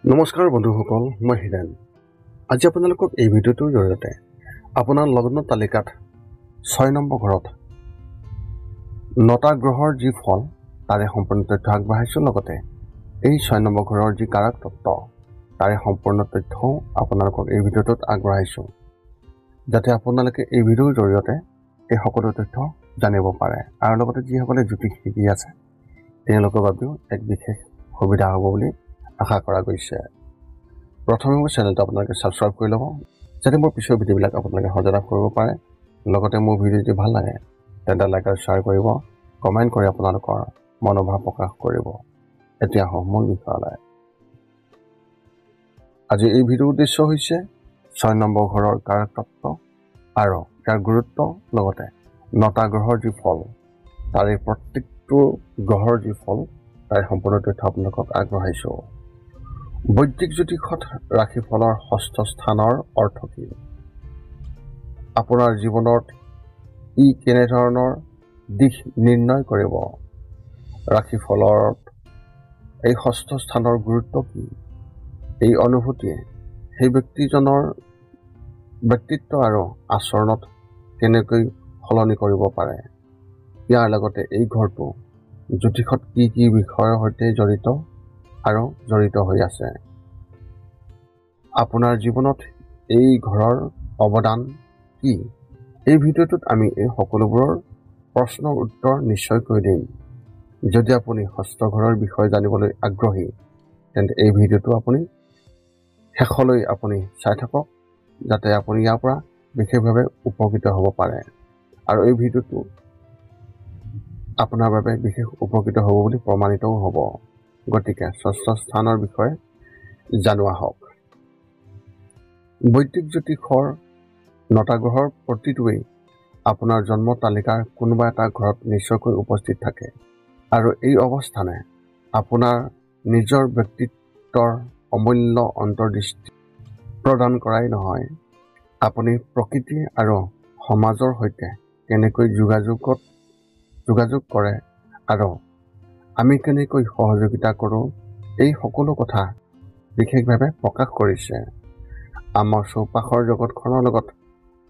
নমস্কাৰ বন্ধুসকল, মই হিৰেন। আজি আপোনালোকক এই ভিডিঅ'টোৰ জৰিয়তে আপোনাৰ লগ্ন তালিকাত 6 নম্বৰ ঘৰত 9টা গ্ৰহৰ যি ফল তাৰে সম্পূৰ্ণ তথ্য আগবঢ়াইছোঁ। লগতে এই 6 নম্বৰ ঘৰৰ যি কাৰক তত্ত্ব তাৰে সম্পূৰ্ণ তথ্যও আপোনালোকক এই ভিডিঅ'টোত আগবঢ়াইছোঁ, যাতে আপোনালোকে এই ভিডিঅ'ৰ জৰিয়তে এই সকলো তথ্য জানিব পাৰে। আৰু লগতে যিসকলে জ্যোতিষ শিকি আছে তেওঁলোকৰ বাবেও এক বিশেষ সুবিধা হ'ব বুলি আশা কৰা গৈছে। প্ৰথমে মোৰ চেনেলটো আপোনালোকে ছাবস্ক্ৰাইব কৰি ল'ব, যাতে মোৰ পিছৰ ভিডিঅ'বিলাক আপোনালোকে সহজে লাভ কৰিব পাৰে। লগতে মোৰ ভিডিঅ' যদি ভাল লাগে তেন্তে লাইক আৰু শ্বেয়াৰ কৰিব, কমেণ্ট কৰি আপোনালোকৰ মনোভাৱ প্ৰকাশ কৰিব। এতিয়া আহক মূল বিষয়লৈ। আজি এই ভিডিঅ'ৰ উদ্দেশ্য হৈছে 6 নম্বৰ ঘৰৰ কাৰক তত্ত্ব আৰু ইয়াৰ গুৰুত্ব, লগতে 9টা গ্ৰহৰ যি ফল তাৰে প্ৰত্যেকটো গ্ৰহৰ যি ফল তাৰে সম্পূৰ্ণ তথ্য আপোনালোকক আগবঢ়াইছোঁ। বৈদিক জ্যোতিষত ৰাশিফলৰ 6ষ্ঠ স্থানৰ অৰ্থ কি? আপোনাৰ জীৱনত ই কেনেধৰণৰ দিশ নিৰ্ণয় কৰিব? ৰাশিফলত এই 6ষ্ঠ স্থানৰ গুৰুত্ব কি? এই অনুভূতিয়ে সেই ব্যক্তিজনৰ ব্যক্তিত্ব আৰু আচৰণত কেনেকৈ সলনি কৰিব পাৰে? ইয়াৰ লগতে এই ঘৰটো জ্যোতিষত কি কি বিষয়ৰ সৈতে জড়িত হৈ আছে? আপোনাৰ জীৱনত এই ঘৰৰ অৱদান কি? এই ভিডিঅ'টোত আমি এই সকলোবোৰৰ প্ৰশ্নৰ উত্তৰ নিশ্চয়কৈ দিম। যদি আপুনি 6ষ্ঠ ঘৰৰ বিষয়ে জানিবলৈ আগ্ৰহী তেন্তে এই ভিডিঅ'টো আপুনি শেষলৈ চাই থাকক, যাতে আপুনি ইয়াৰ পৰা বিশেষভাৱে উপকৃত হ'ব পাৰে। আৰু এই ভিডিঅ'টো আপোনাৰ বাবে বিশেষ উপকৃত হ'ব বুলি প্ৰমাণিতও হ'ব। গতিকে 6ষ্ঠ স্থানৰ বিষয়ে জানো আহক। বৈদিক জ্যোতিষৰ 9টা গ্ৰহৰ প্ৰতিটোৱেই আপোনাৰ জন্ম তালিকাৰ কোনোবা এটা ঘৰত নিশ্চয়কৈ উপস্থিত থাকে, আৰু এই অৱস্থানে আপোনাৰ নিজৰ ব্যক্তিত্বৰ অমূল্য অন্তৰ্দৃষ্টি প্ৰদান কৰাই নহয়, আপুনি প্ৰকৃতি আৰু সমাজৰ সৈতে কেনেকৈ যোগাযোগ কৰে আৰু আমি কেনেকৈ সহযোগিতা কৰোঁ, এই সকলো কথা বিশেষভাৱে প্ৰকাশ কৰিছে। আমাৰ চৌপাশৰ জগতখনৰ লগত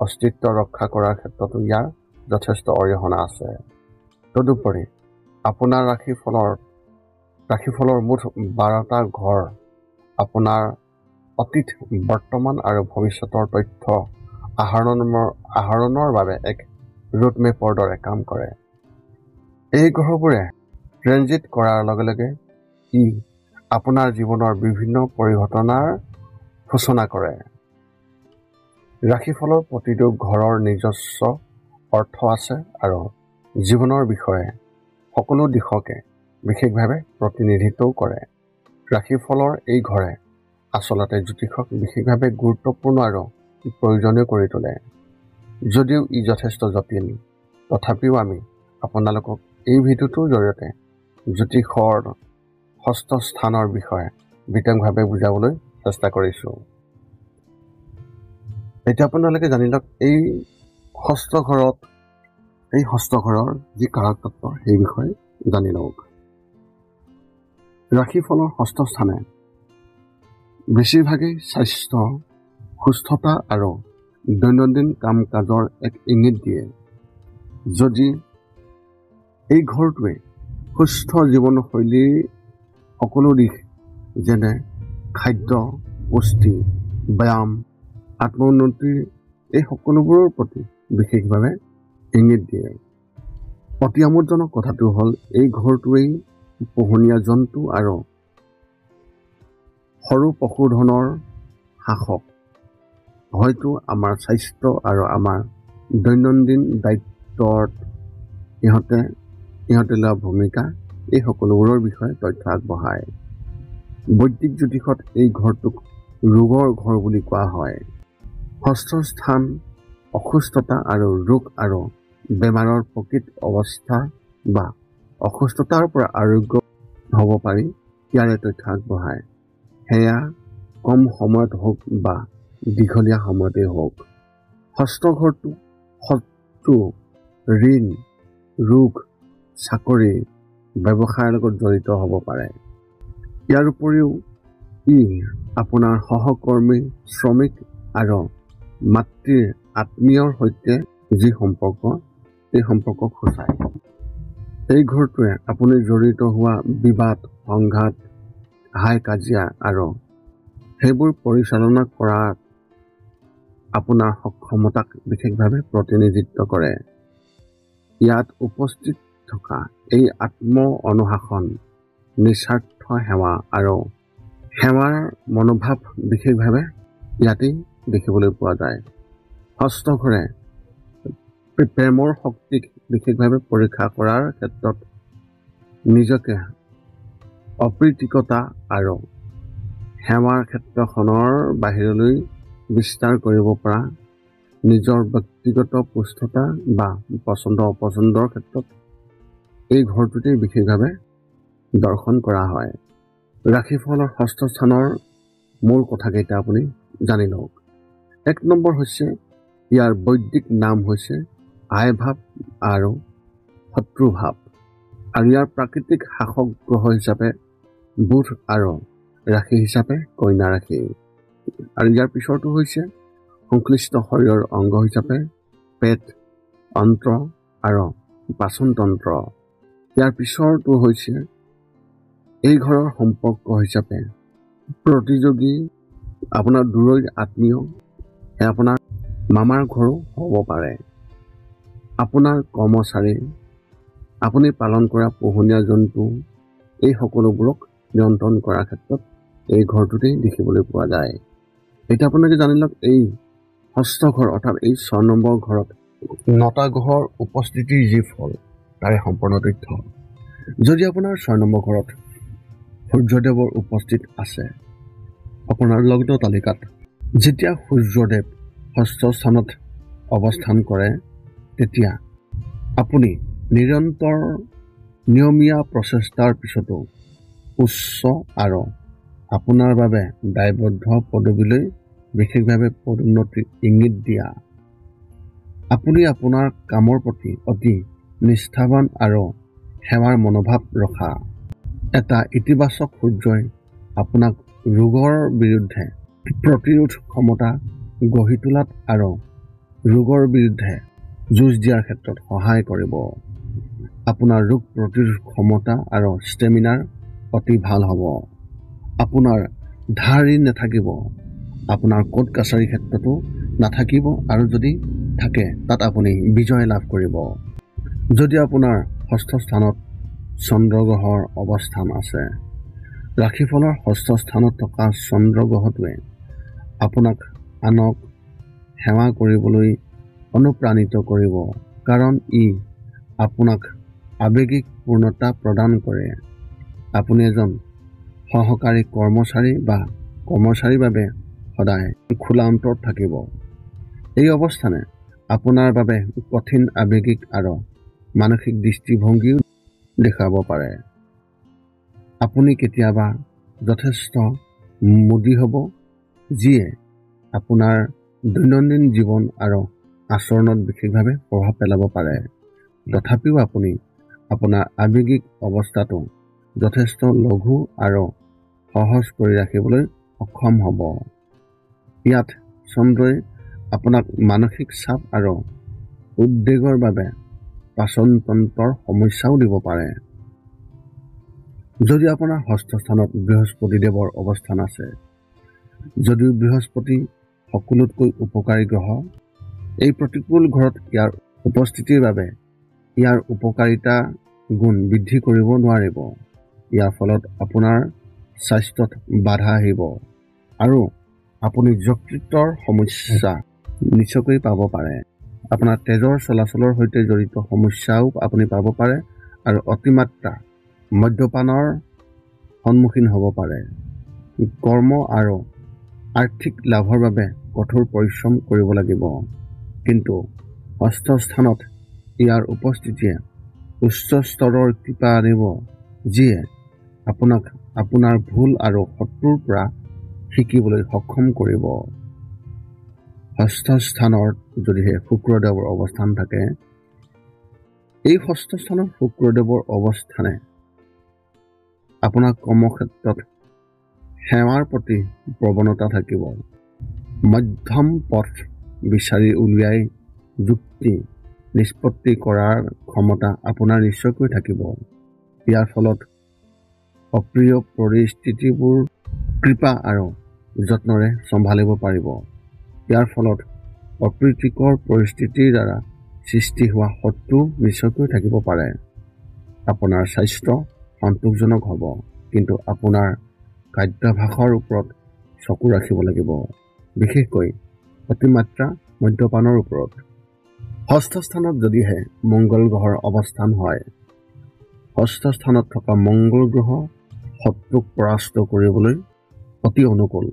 অস্তিত্ব ৰক্ষা কৰাৰ ক্ষেত্ৰতো ইয়াৰ যথেষ্ট অৰিহণা আছে। তদুপৰি আপোনাৰ ৰাশিফলৰ মুঠ 12টা ঘৰ আপোনাৰ অতীত, বৰ্তমান আৰু ভৱিষ্যতৰ তথ্য আহৰণৰ বাবে এক ৰোডমেপৰ দৰে কাম কৰে। এই গ্ৰহবোৰে ট্ৰেনজিট কৰাৰ লগে লগে ই আপোনাৰ জীৱনৰ বিভিন্ন পৰিঘটনাৰ সূচনা কৰে। ৰাশিফলৰ প্ৰতিটো ঘৰৰ নিজস্ব অৰ্থ আছে আৰু জীৱনৰ বিষয়ে সকলো দিশকে বিশেষভাৱে প্ৰতিনিধিত্বও কৰে। ৰাশিফলৰ এই ঘৰে আচলতে জ্যোতিষক বিশেষভাৱে গুৰুত্বপূৰ্ণ আৰু প্ৰয়োজনীয় কৰি তোলে। যদিও ই যথেষ্ট জটিল, তথাপিও আমি আপোনালোকক এই ভিডিঅ'টোৰ জৰিয়তে জ্যোতিষৰ 6ষ্ঠ স্থানৰ বিষয়ে বিতংভাৱে বুজাবলৈ চেষ্টা কৰিছোঁ। এতিয়া আপোনালোকে জানি লওক এই 6ষ্ঠ ঘৰৰ যি কাৰক তত্ত্ব সেই বিষয়ে জানি লওক। ৰাশিফলৰ 6ষ্ঠ স্থানে বেছিভাগেই স্বাস্থ্য, সুস্থতা আৰু দৈনন্দিন কাম কাজৰ এক ইংগিত দিয়ে। যদি এই ঘৰটোৱে সুস্থ জীৱনশৈলীৰ সকলো দিশ যেনে খাদ্য, পুষ্টি, ব্যায়াম, আত্মোন্নতিৰ এই সকলোবোৰৰ প্ৰতি বিশেষভাৱে ইংগিত দিয়ে। অতি আমোদজনক কথাটো হ'ল এই ঘৰটোৱেই পোহনীয়া জন্তু আৰু সৰু পশুধনৰ শাসক। হয়তো আমাৰ স্বাস্থ্য আৰু আমাৰ দৈনন্দিন দায়িত্বত ইহঁতে লোৱা ভূমিকা এই সকলোবোৰৰ বিষয়ে তথ্য আগবঢ়ায়। বৈদিক জ্যোতিষত এই ঘৰটোক ৰোগৰ ঘৰ বুলি কোৱা হয়। 6ষ্ঠ স্থান অসুস্থতা আৰু ৰোগ আৰু বেমাৰৰ প্ৰকৃত অৱস্থা বা অসুস্থতাৰ পৰা আৰোগ্য হ'ব পাৰি ইয়াৰে তথ্য আগবঢ়ায়। সেয়া কম সময়ত হওক বা দীঘলীয়া সময়তেই হওক। 6ষ্ঠ ঘৰটো শত্ৰু, ঋণ, ৰোগ, চাকৰি, ব্যৱসায়ৰ লগত জড়িত হ'ব পাৰে। ইয়াৰ উপৰিও ই আপোনাৰ সহকৰ্মী, শ্ৰমিক আৰু মাতৃৰ আত্মীয়ৰ সৈতে যি সম্পৰ্ক, এই সম্পৰ্কক সূচায়। এই ঘৰটোৱে আপুনি জড়িত হোৱা বিবাদ, সংঘাত, হাই কাজিয়া আৰু সেইবোৰ পৰিচালনা কৰাত আপোনাৰ সক্ষমতাক বিশেষভাৱে প্ৰতিনিধিত্ব কৰে। ইয়াত উপস্থিত থকা এই আত্ম-অনুশাসন, নিস্বাৰ্থ সেৱা আৰু সেৱাৰ মনোভাৱ বিশেষভাৱে ইয়াতেই দেখিবলৈ পোৱা যায়। ষষ্ঠ ঘৰে প্ৰেমৰ শক্তিক বিশেষভাৱে পৰীক্ষা কৰাৰ ক্ষেত্ৰত নিজকে অপ্ৰীতিকতা আৰু সেৱাৰ ক্ষেত্ৰখনৰ বাহিৰলৈ বিস্তাৰ কৰিব পৰা নিজৰ ব্যক্তিগত পুষ্টতা বা পচন্দ অপচন্দৰ ক্ষেত্ৰত এই ঘৰটোতেই বিশেষভাৱে দৰ্শন কৰা হয়। ৰাশিফলৰ ষষ্ঠ স্থানৰ মূল কথাকেইটা আপুনি জানি লওক। 1 নম্বৰ হৈছে ইয়াৰ বৈদিক নাম হৈছে আই ভাৱ আৰু শত্ৰু ভাৱ, আৰু ইয়াৰ প্ৰাকৃতিক শাসক গ্ৰহ হিচাপে বুধ আৰু ৰাশি হিচাপে কন্যা ৰাশি। আৰু ইয়াৰ পিছৰটো হৈছে সংশ্লিষ্ট শৰীৰৰ অংগ হিচাপে পেট, অন্ত্ৰ আৰু পাচন তন্ত্ৰ। ইয়াৰ পিছৰটো হৈছে এই ঘৰৰ সম্পৰ্ক হিচাপে প্ৰতিযোগী, আপোনাৰ দূৰৈৰ আত্মীয়, আপোনাৰ মামাৰ ঘৰো হ'ব পাৰে, আপোনাৰ কৰ্মচাৰী, আপুনি পালন কৰা পোহনীয়া জন্তু, এই সকলোবোৰক নিয়ন্ত্ৰণ কৰাৰ ক্ষেত্ৰত এই ঘৰটোতেই দেখিবলৈ পোৱা যায়। এতিয়া আপোনালোকে জানি লওক, এই ষষ্ঠ ঘৰ অৰ্থাৎ এই 6 নম্বৰ ঘৰত 9টা গ্ৰহৰ উপস্থিতিৰ যি ফল, তাৰে সম্পূৰ্ণ তথ্য। যদি আপোনাৰ 6 নম্বৰ ঘৰত সূৰ্যদেৱৰ উপস্থিত আছে আপোনাৰ লগ্ন তালিকাত, যেতিয়া সূৰ্যদেৱ ষষ্ঠ স্থানত অৱস্থান কৰে তেতিয়া আপুনি নিৰন্তৰ নিয়মীয়া প্ৰচেষ্টাৰ পিছতো উচ্চ আৰু আপোনাৰ বাবে দায়বদ্ধ পদবীলৈ বিশেষভাৱে পদোন্নতিৰ ইংগিত দিয়া। আপুনি আপোনাৰ কামৰ প্ৰতি অতি নিষ্ঠাৱান আৰু সেৱাৰ মনোভাৱ ৰখা এটা ইতিবাচক সূৰ্যই আপোনাক ৰোগৰ বিৰুদ্ধে প্ৰতিৰোধ ক্ষমতা গঢ়ি তোলাত আৰু ৰোগৰ বিৰুদ্ধে যুঁজ দিয়াৰ ক্ষেত্ৰত সহায় কৰিব। আপোনাৰ ৰোগ প্ৰতিৰোধ ক্ষমতা আৰু ষ্টেমিনাৰ অতি ভাল হ'ব। আপোনাৰ ধাৰ ঋণ নাথাকিব, আপোনাৰ কোৰ্ট কাছাৰীৰ ক্ষেত্ৰতো নাথাকিব, আৰু যদি থাকে তাত আপুনি বিজয় লাভ কৰিব। যদি আপোনাৰ ষষ্ঠ স্থানত চন্দ্ৰ গ্ৰহৰ অৱস্থান আছে, ৰাশিফলৰ ষষ্ঠ স্থানত থকা চন্দ্ৰ গ্ৰহটোৱে আপোনাক আনক সেৱা কৰিবলৈ অনুপ্ৰাণিত কৰিব, কাৰণ ই আপোনাক আৱেগিক পূৰ্ণতা প্ৰদান কৰে। আপুনি এজন সহকাৰী কৰ্মচাৰী বা কৰ্মচাৰীৰ বাবে সদায় খোলা অন্তৰত থাকিব। এই অৱস্থানে আপোনাৰ বাবে কঠিন আৱেগিক আৰু মানসিক দৃষ্টিভংগীও দেখুৱাব পাৰে। আপুনি কেতিয়াবা যথেষ্ট মুদী হ'ব, যিয়ে আপোনাৰ দৈনন্দিন জীৱন আৰু আচৰণত বিশেষভাৱে প্ৰভাৱ পেলাব পাৰে। তথাপিও আপুনি আপোনাৰ আৱেগিক অৱস্থাটো যথেষ্ট লঘু আৰু সহজ কৰি ৰাখিবলৈ সক্ষম হ'ব। ইয়াত চন্দ্ৰই আপোনাক মানসিক চাপ আৰু উদ্বেগৰ বাবে পাচন তন্ত্ৰৰ সমস্যাও দিব পাৰে। যদি আপোনাৰ ষষ্ঠ স্থানত বৃহস্পতি দেৱৰ অৱস্থান আছে, যদিও বৃহস্পতি সকলোতকৈ উপকাৰী গ্ৰহ, এই প্ৰতিকূল ঘৰত ইয়াৰ উপস্থিতিৰ বাবে ইয়াৰ উপকাৰিতা গুণ বৃদ্ধি কৰিব নোৱাৰিব। ইয়াৰ ফলত আপোনাৰ স্বাস্থ্যত বাধা আহিব আৰু আপুনি যকৃতৰ সমস্যা নিশ্চয়কৈ পাব পাৰে। আপোনাৰ তেজৰ চলাচলৰ সৈতে জড়িত সমস্যাও আপুনি পাব পাৰে আৰু অতিমাত্ৰা মদ্যপানৰ সন্মুখীন হ'ব পাৰে। কৰ্ম আৰু আৰ্থিক লাভৰ বাবে কঠোৰ পৰিশ্ৰম কৰিব লাগিব, কিন্তু ষষ্ঠ স্থানত ইয়াৰ উপস্থিতিয়ে উচ্চ স্তৰৰ কৃপা আনিব, যিয়ে আপোনাক আপোনাৰ ভুল আৰু শত্ৰুৰ পৰা শিকিবলৈ সক্ষম কৰিব। ষষ্ঠ স্থানত যদিহে শুক্ৰদেৱৰ অৱস্থান থাকে, এই ষষ্ঠ স্থানত শুক্ৰদেৱৰ অৱস্থানে আপোনাক কৰ্মক্ষেত্ৰত সেৱাৰ প্ৰতি প্ৰৱণতা থাকিব। মধ্যম পথ বিচাৰি উলিয়াই যুক্তি নিষ্পত্তি কৰাৰ ক্ষমতা আপোনাৰ নিশ্চয়কৈ থাকিব। ইয়াৰ ফলত অপ্ৰিয় পৰিস্থিতিবোৰ কৃপা আৰু যত্নৰে চম্ভালিব পাৰিব। ইয়াৰ ফলত অপ্ৰীতিকৰ পৰিস্থিতিৰ দ্বাৰা সৃষ্টি হোৱা শত্ৰু নিশ্চয়কৈ থাকিব পাৰে। আপোনাৰ স্বাস্থ্য সন্তোষজনক হ'ব, কিন্তু আপোনাৰ খাদ্যাভ্যাসৰ ওপৰত চকু ৰাখিব লাগিব, বিশেষকৈ অতিমাত্ৰা মদ্যপানৰ ওপৰত। ষষ্ঠ স্থানত যদিহে মংগল গ্ৰহৰ অৱস্থান হয়, ষষ্ঠ স্থানত থকা মংগল গ্ৰহ শত্ৰুক পৰাস্ত কৰিবলৈ অতি অনুকূল।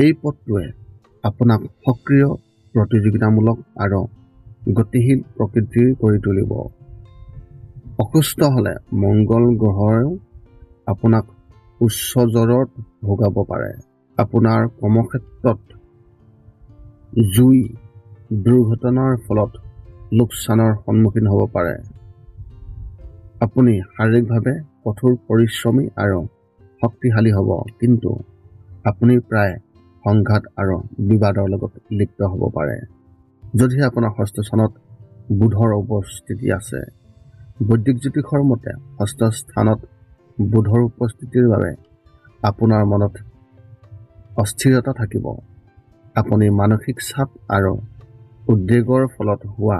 এই পথটোৱে আপোনাক সক্ৰিয়, প্ৰতিযোগিতামূলক আৰু গতিশীল প্ৰকৃতিৰ কৰি তুলিব। অসুস্থ হ'লে মংগল গ্ৰহেও আপোনাক উচ্চ জ্বৰত ভোগাব পাৰে। আপোনাৰ কৰ্মক্ষেত্ৰত জুই, দুৰ্ঘটনাৰ ফলত লোকচানৰ সন্মুখীন হ'ব পাৰে। আপুনি শাৰীৰিকভাৱে কঠোৰ পৰিশ্ৰমী আৰু শক্তিশালী হ'ব, কিন্তু আপুনি প্ৰায় সংঘাত আৰু বিবাদৰ লগত লিপ্ত হ'ব পাৰে। যদিহে আপোনাৰ ষষ্ঠ স্থানত বুধৰ উপস্থিতি আছে, বৈদিক জ্যোতিষৰ মতে ষষ্ঠ স্থানত বুধৰ উপস্থিতিৰ বাবে আপোনাৰ মনত অস্থিৰতা থাকিব। আপুনি মানসিক চাপ আৰু উদ্বেগৰ ফলত হোৱা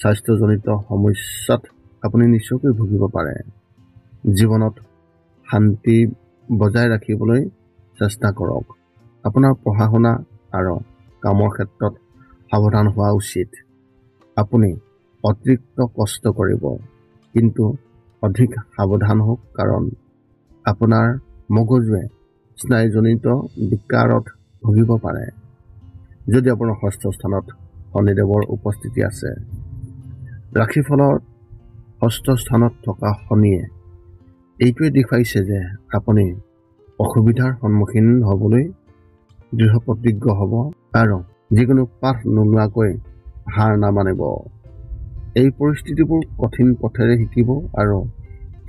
স্বাস্থ্যজনিত সমস্যাত আপুনি নিশ্চয়কৈ ভুগিব পাৰে। জীৱনত শান্তি বজাই ৰাখিবলৈ চেষ্টা কৰক। আপোনাৰ পঢ়া-শুনা আৰু কামৰ ক্ষেত্ৰত সাৱধান হোৱা উচিত। আপুনি অতিৰিক্ত কষ্ট কৰিব, কিন্তু অধিক সাৱধান হওক, কাৰণ আপোনাৰ মগজুৱে স্নায়ুজনিত বিকাৰত ভুগিব পাৰে। যদি আপোনাৰ ষষ্ঠ স্থানত শনিদেৱৰ উপস্থিতি আছে, ৰাশিফলৰ ষষ্ঠ স্থানত থকা শনিয়ে এইটোৱে দেখুৱাইছে যে আপুনি অসুবিধাৰ সন্মুখীন হ'বলৈ দৃঢ় প্ৰতিজ্ঞ হ'ব আৰু যিকোনো পাঠ নোলোৱাকৈ হাৰ নামানিব। এই পৰিস্থিতিবোৰ কঠিন পথেৰে শিকিব আৰু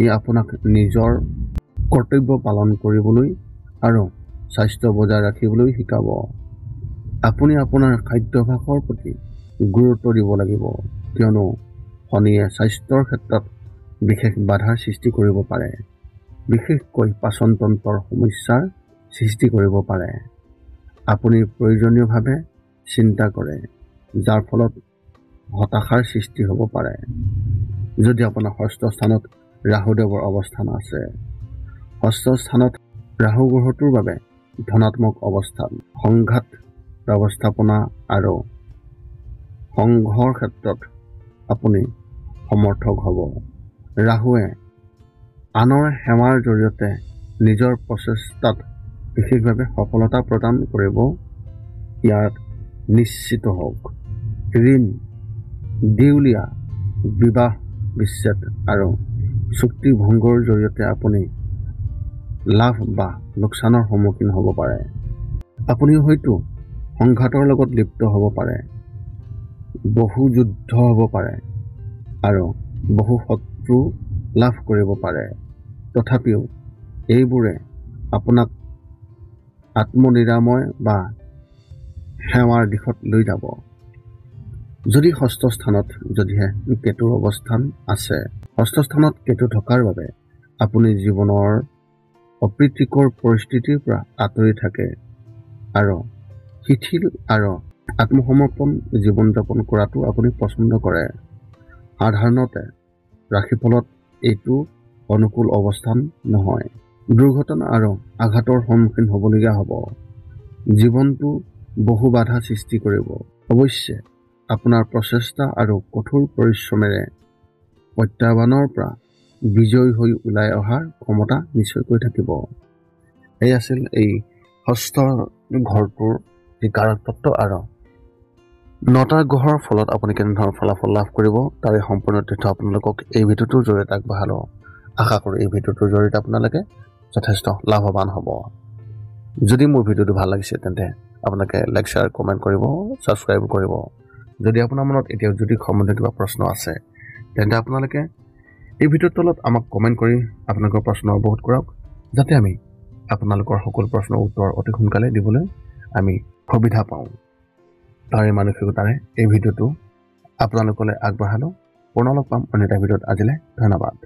ই আপোনাক নিজৰ কৰ্তব্য পালন কৰিবলৈ আৰু স্বাস্থ্য বজাই ৰাখিবলৈ শিকাব। আপুনি আপোনাৰ খাদ্যাভ্যাসৰ প্ৰতি গুৰুত্ব দিব লাগিব, কিয়নো শনিয়ে স্বাস্থ্যৰ ক্ষেত্ৰত বিশেষ বাধাৰ সৃষ্টি কৰিব পাৰে, বিশেষকৈ পাচনতন্ত্ৰৰ সমস্যাৰ সৃষ্টি কৰিব পাৰে। আপুনি প্ৰয়োজনীয়ভাৱে চিন্তা কৰে, যাৰ ফলত হতাশাৰ সৃষ্টি হ'ব পাৰে। যদি আপোনাৰ ষষ্ঠ স্থানত ৰাহুদেৱৰ অৱস্থান আছে, ষষ্ঠ স্থানত ৰাহু গ্ৰহটোৰ বাবে ধনাত্মক অৱস্থান, সংঘাত ব্যৱস্থাপনা আৰু সংঘৰ ক্ষেত্ৰত আপুনি সমৰ্থক হ'ব। ৰাহুৱে আনৰ সেৱাৰ জৰিয়তে নিজৰ প্ৰচেষ্টাত বিশেষভাৱে সফলতা প্ৰদান কৰিব। ইয়াত নিশ্চিত হওক। ঋণ, দেউলীয়া, বিবাহ বিচ্ছেদ আৰু চুক্তি ভংগৰ জৰিয়তে আপুনি লাভ বা লোকচানৰ সন্মুখীন হ'ব পাৰে। আপুনি হয়তো সংঘাতৰ লগত লিপ্ত হ'ব পাৰে, বহু যুদ্ধ হ'ব পাৰে আৰু বহু শত্ৰু লাভ কৰিব পাৰে। তথাপিও এইবোৰে আপোনাক আত্মনিৰাময় বা সেৱাৰ দিশত লৈ যাব। যদি ষষ্ঠ স্থানত যদিহে কেতুৰ অৱস্থান আছে, ষষ্ঠ স্থানত কেতু থকাৰ বাবে আপুনি জীৱনৰ অপ্ৰীতিকৰ পৰিস্থিতিৰ পৰা আঁতৰি থাকে আৰু শিথিল আৰু আত্মসমৰ্পণ জীৱন যাপন কৰাটো আপুনি পছন্দ কৰে। সাধাৰণতে ৰাশিফলত এইটো অনুকূল অৱস্থান নহয়। দুৰ্ঘটনা আৰু আঘাতৰ সন্মুখীন হ'বলগীয়া হ'ব। জীৱনটো বহু বাধা সৃষ্টি কৰিব। অৱশ্যে আপোনাৰ প্ৰচেষ্টা আৰু কঠোৰ পৰিশ্ৰমেৰে প্ৰত্যাহ্বানৰ পৰা বিজয়ী হৈ ওলাই অহাৰ ক্ষমতা নিশ্চয়কৈ থাকিব। এই আছিল এই ষষ্ঠ ঘৰটোৰ যি কাৰক তত্ত্ব আৰু 9টা গ্ৰহৰ ফলত আপুনি কেনেধৰণৰ ফলাফল লাভ কৰিব তাৰে সম্পূৰ্ণ তথ্য আপোনালোকক এই ভিডিঅ'টোৰ জৰিয়তে আগবঢ়ালোঁ। আশা কৰোঁ এই ভিডিঅ'টোৰ জৰিয়তে আপোনালোকে যথেষ্ট লাভৱান হ'ব। যদি মোৰ ভিডিঅ'টো ভাল লাগিছে তেন্তে আপোনালোকে লাইক, শ্বেয়াৰ, কমেণ্ট কৰিব, ছাবস্ক্ৰাইব কৰিব। যদি আপোনাৰ মনত এতিয়াও জ্যোতিষ সম্বন্ধীয় কিবা প্ৰশ্ন আছে তেন্তে আপোনালোকে এই ভিডিঅ'ৰ তলত আমাক কমেণ্ট কৰি আপোনালোকৰ প্ৰশ্ন অৱগত কৰক, যাতে আমি আপোনালোকৰ সকলো প্ৰশ্নৰ উত্তৰ অতি সোনকালে দিবলৈ আমি সুবিধা পাওঁ। তাৰ এই মানসিকতাৰে এই ভিডিঅ'টো আপোনালোকলৈ আগবঢ়ালোঁ। পুনৰ লগ পাম অন্য এটা ভিডিঅ'ত। আজিলৈ ধন্যবাদ।